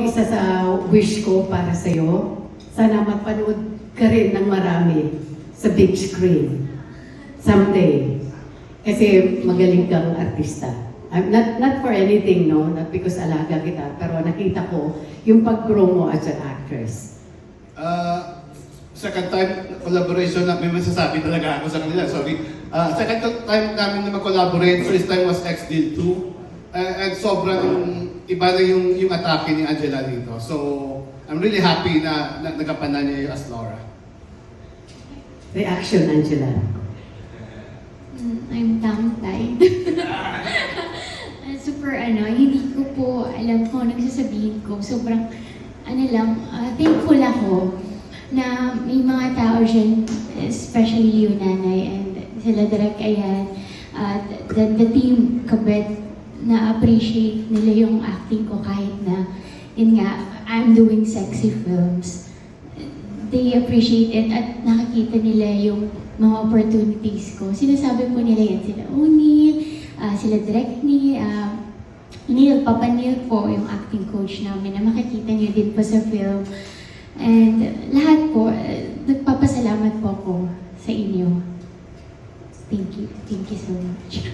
isa sa wish ko para sa'yo, sana mapanood ka rin ng marami sa big screen someday. Kasi magaling kang artista. Not for anything, no? Not because alaga kita, pero nakita ko yung pag-grow mo as an actress. Second time collaboration na may masasabi talaga ako sa kanila, sorry. Second time namin na mag-collaborate, first time was X-Deal 2. And sobrang iba na yung atake ni Angela dito. So, I'm really happy na nagapanan niya yung as Laura. Reaction, Angela. I'm tongue-tied. Super hindi ko po alam kung anong sasabihin ko. Sobrang, thankful ako na may mga tao dyan, especially you, Nanay, and sila Direk Ayan, at the team Kabet, na-appreciate nila yung acting ko kahit na, yun nga, I'm doing sexy films. They appreciate it at nakikita nila yung mga opportunities ko. Sinasabi po nila yan, sila O'Neil, sila Direk Neil, Papa Neil po, yung acting coach namin, na makikita niyo din po sa film. And lahat po, nagpapasalamat po ako sa inyo. Thank you so much.